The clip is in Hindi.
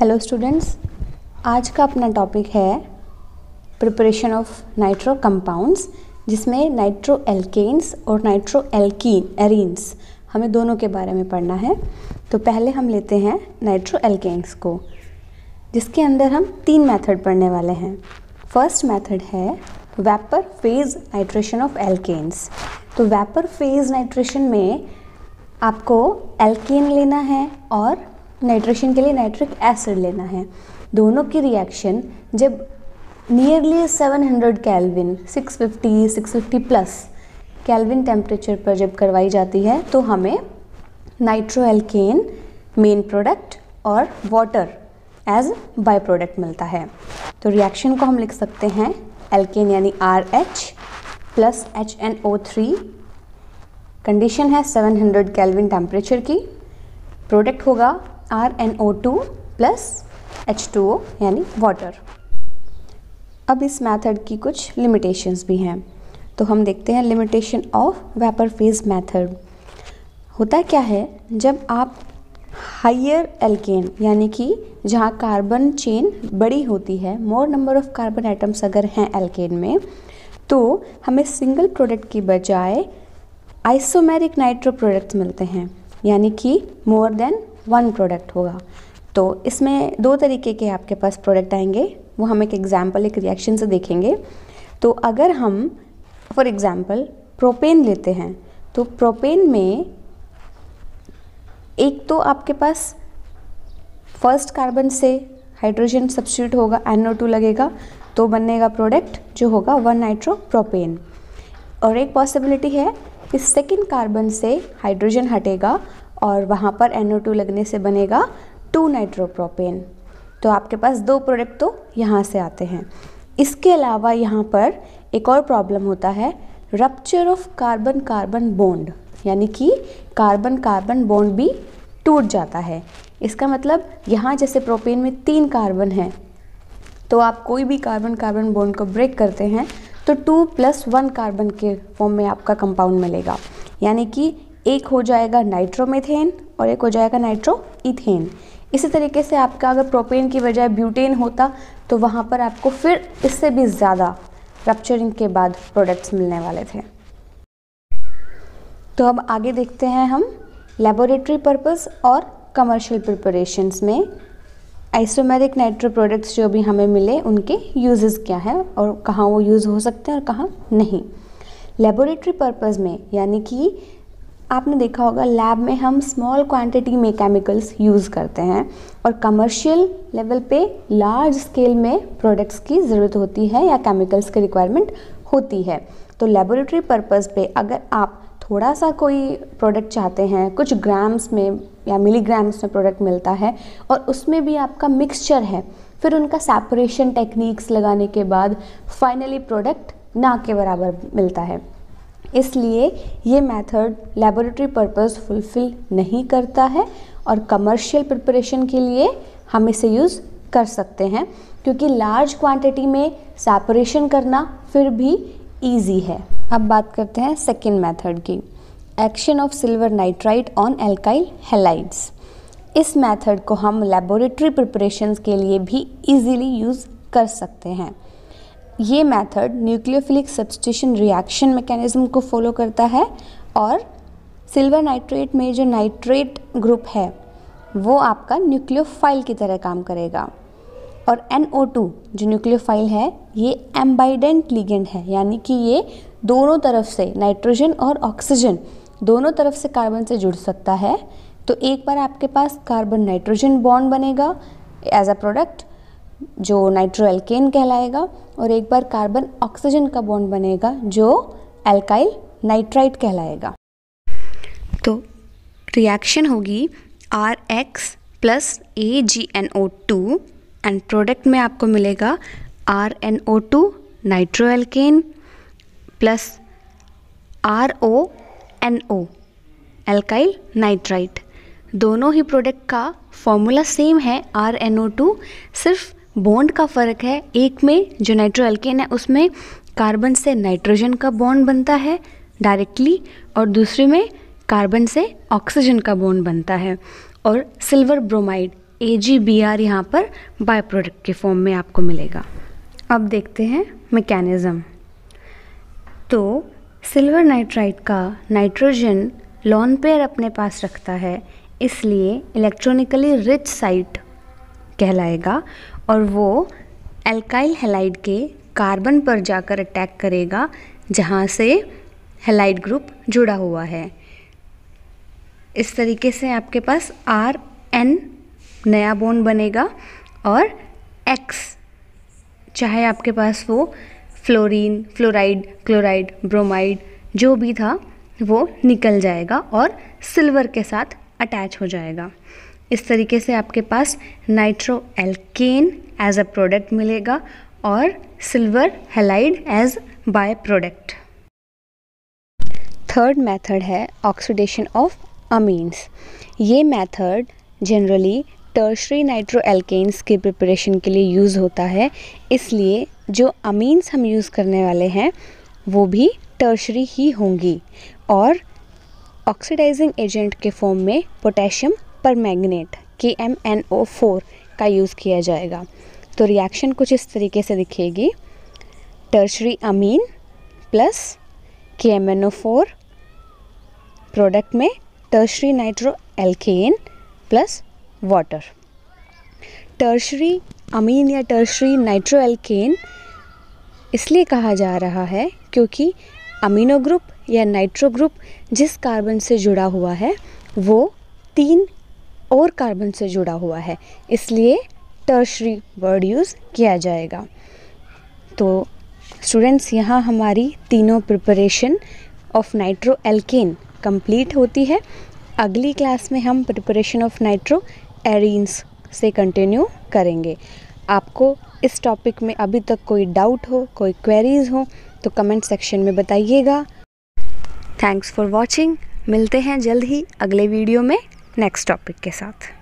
हेलो स्टूडेंट्स, आज का अपना टॉपिक है प्रिपरेशन ऑफ नाइट्रो कंपाउंड्स, जिसमें नाइट्रो एल्केन्स और नाइट्रो एरीन्स हमें दोनों के बारे में पढ़ना है। तो पहले हम लेते हैं नाइट्रो एल्केन्स को, जिसके अंदर हम 3 मेथड पढ़ने वाले हैं। फर्स्ट मेथड है vapour phase nitration of alkanes. तो वेपर फेज नाइट्रेशन में आपको एल्केन लेना है और नाइट्रेशन के लिए नाइट्रिक एसिड लेना है। दोनों की रिएक्शन जब nearly 700 kelvin 650 plus kelvin temperature पर जब करवाई जाती है तो हमें नाइट्रो एल्केन मेन प्रोडक्ट और वाटर एज बाय प्रोडक्ट मिलता है। तो रिएक्शन को हम लिख सकते हैं एल्केन यानी RH प्लस HNO3। कंडीशन है 700 केल्विन टेम्परेचर की। प्रोडक्ट होगा RNO2 प्लस H2O यानी वाटर। अब इस मेथड की कुछ लिमिटेशंस भी हैं, तो हम देखते हैं limitation of vapour phase method. होता क्या है, जब आप हायर एल्केन यानी कि जहाँ कार्बन चेन बड़ी होती है, मोर नंबर ऑफ कार्बन एटम्स अगर हैं एल्केन में, तो हमें सिंगल प्रोडक्ट की बजाय आइसोमेरिक नाइट्रो प्रोडक्ट्स मिलते हैं, यानी कि मोर देन 1 प्रोडक्ट होगा। तो इसमें 2 तरीके के आपके पास प्रोडक्ट आएंगे, वो हम एक एग्जाम्पल एक रिएक्शन से देखेंगे। तो अगर हम फॉर एग्जाम्पल प्रोपेन लेते हैं, तो प्रोपेन में एक तो आपके पास फर्स्ट कार्बन से हाइड्रोजन सब्स्टिट्यूट होगा, NO2 लगेगा, तो बनेगा प्रोडक्ट जो होगा 1 नाइट्रो प्रोपेन। और एक पॉसिबिलिटी है कि सेकेंड कार्बन से हाइड्रोजन हटेगा और वहाँ पर NO2 लगने से बनेगा 2 नाइट्रोप्रोपेन। तो आपके पास 2 प्रोडक्ट तो यहाँ से आते हैं। इसके अलावा यहाँ पर एक और प्रॉब्लम होता है, rupture of carbon carbon bond, यानी कि कार्बन कार्बन बॉन्ड भी टूट जाता है। इसका मतलब यहाँ जैसे प्रोपेन में 3 कार्बन हैं, तो आप कोई भी कार्बन कार्बन बॉन्ड को ब्रेक करते हैं तो 2 + 1 कार्बन के फॉर्म में आपका कंपाउंड मिलेगा, यानी कि एक हो जाएगा नाइट्रोमीथेन और एक हो जाएगा नाइट्रो इथेन। इसी तरीके से आपका अगर प्रोपेन की बजाय ब्यूटेन होता तो वहाँ पर आपको फिर इससे भी ज़्यादा रप्चरिंग के बाद प्रोडक्ट्स मिलने वाले थे। तो अब आगे देखते हैं हम लेबोरेटरी पर्पस और कमर्शियल प्रिपरेशंस में आइसोमेरिक नाइट्रो प्रोडक्ट्स जो भी हमें मिले उनके यूजेस क्या हैं और कहाँ वो यूज़ हो सकते हैं और कहाँ नहीं। लेबोरेटरी पर्पस में यानी कि आपने देखा होगा लैब में हम स्मॉल क्वांटिटी में केमिकल्स यूज़ करते हैं और कमर्शियल लेवल पे लार्ज स्केल में प्रोडक्ट्स की ज़रूरत होती है या केमिकल्स की रिक्वायरमेंट होती है। तो लेबोरेटरी पर्पस पे अगर आप थोड़ा सा कोई प्रोडक्ट चाहते हैं, कुछ ग्राम्स में या मिलीग्राम्स में प्रोडक्ट मिलता है और उसमें भी आपका मिक्सचर है, फिर उनका सेपरेशन टेक्निक्स लगाने के बाद फाइनली प्रोडक्ट ना के बराबर मिलता है। इसलिए ये मेथड लेबोरेटरी पर्पस फुलफिल नहीं करता है और कमर्शियल प्रिपरेशन के लिए हम इसे यूज़ कर सकते हैं, क्योंकि लार्ज क्वांटिटी में सेपरेशन करना फिर भी इजी है। अब बात करते हैं सेकेंड मेथड की, action of silver nitrite on alkyl halides. इस मेथड को हम लेबोरेटरी प्रिपरेशंस के लिए भी इजीली यूज़ कर सकते हैं। ये method nucleophilic substitution reaction mechanism को फॉलो करता है और सिल्वर नाइट्रेट में जो नाइट्रेट ग्रुप है वो आपका न्यूक्लियोफाइल की तरह काम करेगा और NO2 जो न्यूक्लियोफाइल है ये एम्बाइडेंट लिगेंड है, यानी कि ये दोनों तरफ से नाइट्रोजन और ऑक्सीजन दोनों तरफ से कार्बन से जुड़ सकता है। तो एक बार आपके पास कार्बन नाइट्रोजन बॉन्ड बनेगा एज अ प्रोडक्ट जो नाइट्रो एल्केन कहलाएगा और एक बार कार्बन ऑक्सीजन का बॉन्ड बनेगा जो एल्काइल नाइट्राइट कहलाएगा। तो रिएक्शन होगी RX + AgNO2 एंड प्रोडक्ट में आपको मिलेगा RNO2 nitro alkane plus RONO alkyl nitrite. दोनों ही प्रोडक्ट का फॉर्मूला सेम है RNO2, सिर्फ बॉन्ड का फ़र्क है। एक में जो नाइट्रो एल्केन है उसमें कार्बन से नाइट्रोजन का बॉन्ड बनता है डायरेक्टली और दूसरे में कार्बन से ऑक्सीजन का बॉन्ड बनता है। और सिल्वर ब्रोमाइड AgBr यहाँ पर बाय प्रोडक्ट के फॉर्म में आपको मिलेगा। अब देखते हैं मैकेनिज़्म। तो सिल्वर नाइट्राइड का नाइट्रोजन लोन पेयर अपने पास रखता है, इसलिए इलेक्ट्रॉनिकली रिच साइट कहलाएगा और वो एल्काइल हैलाइड के कार्बन पर जाकर अटैक करेगा जहाँ से हैलाइड ग्रुप जुड़ा हुआ है। इस तरीके से आपके पास RN नया बॉन्ड बनेगा और X, चाहे आपके पास वो फ्लोरीन, फ्लोराइड, क्लोराइड, ब्रोमाइड जो भी था वो निकल जाएगा और सिल्वर के साथ अटैच हो जाएगा। इस तरीके से आपके पास nitro alkane as a product मिलेगा और silver halide as by product. Third method है ऑक्सीडेशन ऑफ अमीन्स। ये method generally tertiary nitro alkanes के प्रिपरेशन के लिए यूज़ होता है, इसलिए जो अमीन्स हम यूज़ करने वाले हैं वो भी टर्शरी ही होंगी और ऑक्सीडाइजिंग एजेंट के फॉर्म में पोटेशियम परमैंगनेट KMnO4 का यूज़ किया जाएगा। तो रिएक्शन कुछ इस तरीके से दिखेगी। Tertiary amine plus KMnO4 product में tertiary nitro alkane plus water. Tertiary amine या टर्शरी नाइट्रो एल्केन इसलिए कहा जा रहा है क्योंकि अमीनो ग्रुप या नाइट्रो ग्रुप जिस कार्बन से जुड़ा हुआ है वो 3 और कार्बन से जुड़ा हुआ है, इसलिए टर्शरी वर्ड यूज़ किया जाएगा। तो स्टूडेंट्स, यहाँ हमारी तीनों preparation of nitro alkene complete होती है। अगली क्लास में हम प्रिपरेशन ऑफ नाइट्रो एरीन्स से कंटिन्यू करेंगे। आपको इस टॉपिक में अभी तक कोई डाउट हो, कोई क्वेरीज़ हो तो कमेंट सेक्शन में बताइएगा। Thanks for watching. मिलते हैं जल्द ही अगले वीडियो में नेक्स्ट टॉपिक के साथ।